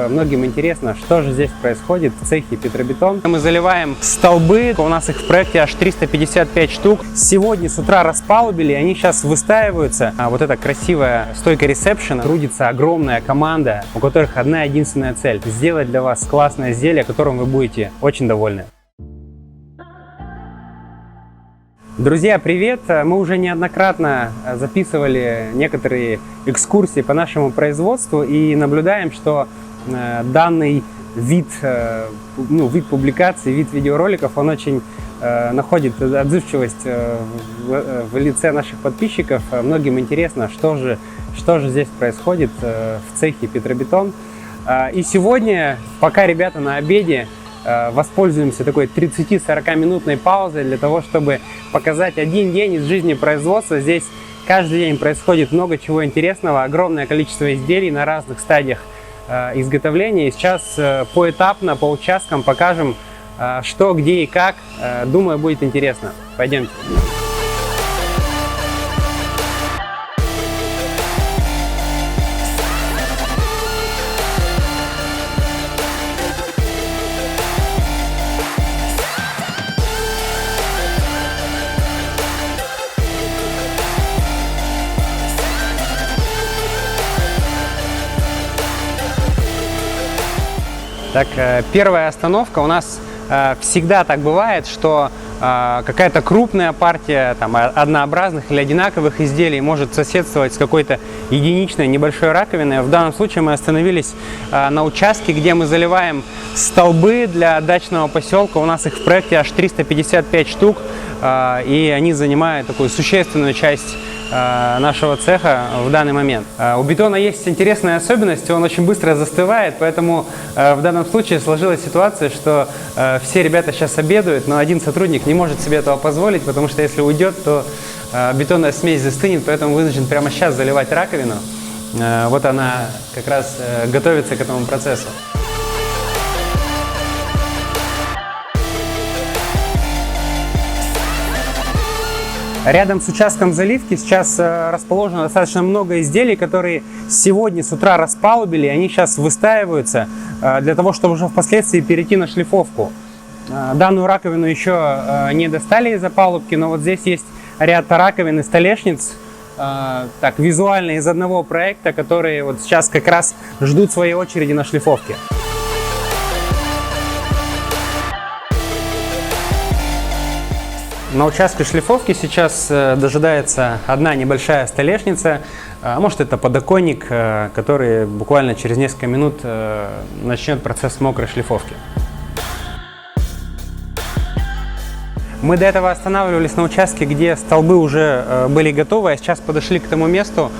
Многим интересно, что же здесь происходит в цехе Петробетон. Мы заливаем столбы, у нас их в проекте аж 355 штук. Сегодня с утра распалубили, они сейчас выстаиваются. Вот эта красивая стойка ресепшена. Трудится огромная команда, у которых одна единственная цель – сделать для вас классное изделие, которым вы будете очень довольны. Друзья, привет! Мы уже неоднократно записывали некоторые экскурсии по нашему производству и наблюдаем, что данный вид публикаций, вид видеороликов, он очень находит отзывчивость в лице наших подписчиков. Многим интересно, что же здесь происходит в цехе Петробетон. И сегодня, пока ребята на обеде, воспользуемся такой 30-40 минутной паузой для того, чтобы показать один день из жизни производства. Здесь каждый день происходит много чего интересного, огромное количество изделий на разных стадиях изготовления. И сейчас поэтапно, по участкам покажем, что, где и как. Думаю, будет интересно. Пойдемте. Так, первая остановка. У нас всегда так бывает, что какая-то крупная партия однообразных или одинаковых изделий может соседствовать с какой-то единичной небольшой раковиной. В данном случае мы остановились на участке, где мы заливаем столбы для дачного поселка. У нас их в проекте аж 355 штук, и они занимают такую существенную часть нашего цеха в данный момент. У бетона есть интересная особенность, он очень быстро застывает, поэтому в данном случае сложилась ситуация, что все ребята сейчас обедают, но один сотрудник не может себе этого позволить, потому что если уйдет, то бетонная смесь застынет, поэтому вынужден прямо сейчас заливать раковину. Вот она как раз готовится к этому процессу. Рядом с участком заливки сейчас расположено достаточно много изделий, которые сегодня с утра распалубили, они сейчас выстаиваются для того, чтобы уже впоследствии перейти на шлифовку. Данную раковину еще не достали из опалубки, но вот здесь есть ряд раковин и столешниц, так, визуально из одного проекта, которые вот сейчас как раз ждут своей очереди на шлифовке. На участке шлифовки сейчас дожидается одна небольшая столешница, может это подоконник, который буквально через несколько минут начнет процесс мокрой шлифовки. Мы до этого останавливались на участке, где столбы уже были готовы, а сейчас подошли к тому месту,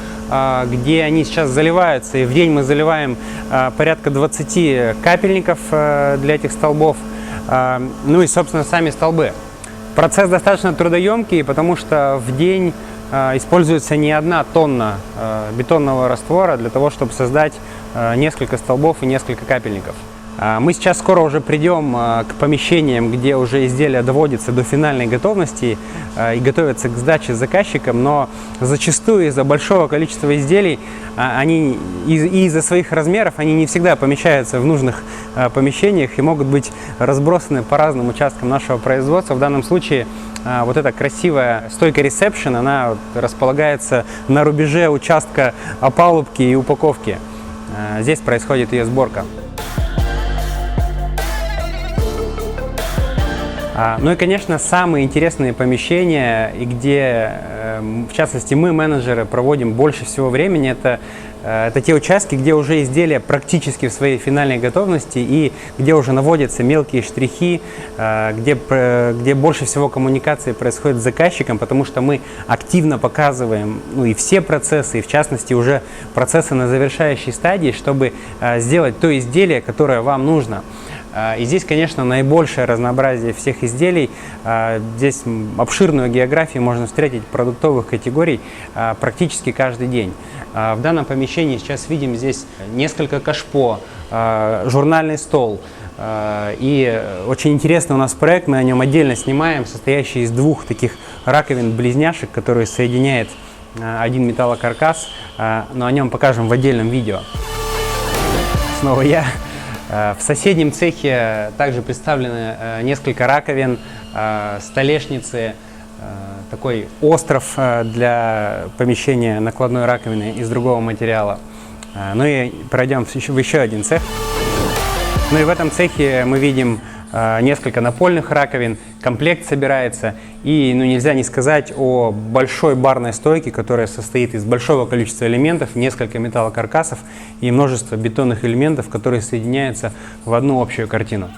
где они сейчас заливаются. И в день мы заливаем порядка 20 капельников для этих столбов, ну и собственно сами столбы. Процесс достаточно трудоемкий, потому что в день используется не 1 тонна бетонного раствора для того, чтобы создать несколько столбов и несколько капельников. Мы сейчас скоро уже придем к помещениям, где уже изделие доводится до финальной готовности и готовится к сдаче заказчикам, но зачастую из-за большого количества изделий они и из-за своих размеров они не всегда помещаются в нужных помещениях и могут быть разбросаны по разным участкам нашего производства. В данном случае вот эта красивая стойка ресепшн, она располагается на рубеже участка опалубки и упаковки. Здесь происходит ее сборка. Ну и, конечно, самые интересные помещения, и где, в частности, мы, менеджеры, проводим больше всего времени, это те участки, где уже изделия практически в своей финальной готовности и где уже наводятся мелкие штрихи, где больше всего коммуникации происходит с заказчиком, потому что мы активно показываем и все процессы, и в частности уже процессы на завершающей стадии, чтобы сделать то изделие, которое вам нужно. И здесь, конечно, наибольшее разнообразие всех изделий. Здесь обширную географию можно встретить продуктовых категорий практически каждый день. В данном помещении сейчас видим здесь несколько кашпо, журнальный стол. И очень интересный у нас проект, мы о нем отдельно снимаем, состоящий из 2 таких раковин-близняшек, которые соединяет один металлокаркас, но о нем покажем в отдельном видео. снова я. В соседнем цехе также представлены несколько раковин, столешницы, такой остров для помещения накладной раковины из другого материала. Ну и пройдем в еще один цех. Ну и в этом цехе мы видим несколько напольных раковин, комплект собирается. И нельзя не сказать о большой барной стойке, которая состоит из большого количества элементов, несколько металлокаркасов и множество бетонных элементов, которые соединяются в одну общую картину.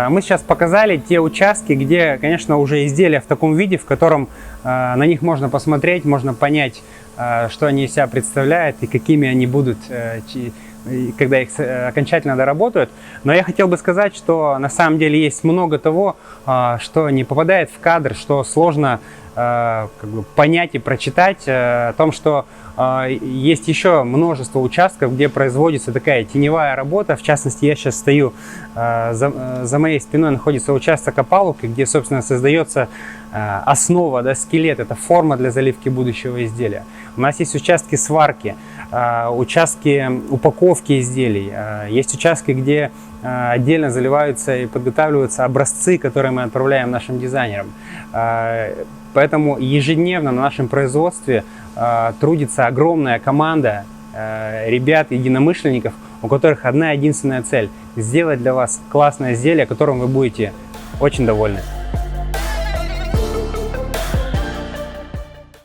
Мы сейчас показали те участки, где, конечно, уже изделия в таком виде, в котором на них можно посмотреть, можно понять, что они из себя представляют и какими они будут, когда их окончательно доработают. Но я хотел бы сказать, что на самом деле есть много того, что не попадает в кадр, что сложно понять и прочитать, о том, что есть еще множество участков, где производится такая теневая работа. В частности, я сейчас стою, за моей спиной находится участок опалубки, где, собственно, создается основа, да, скелет, это форма для заливки будущего изделия. У нас есть участки сварки, участки упаковки изделий, есть участки, где отдельно заливаются и подготавливаются образцы, которые мы отправляем нашим дизайнерам. Поэтому ежедневно на нашем производстве трудится огромная команда ребят, единомышленников, у которых одна единственная цель – сделать для вас классное изделие, которым вы будете очень довольны.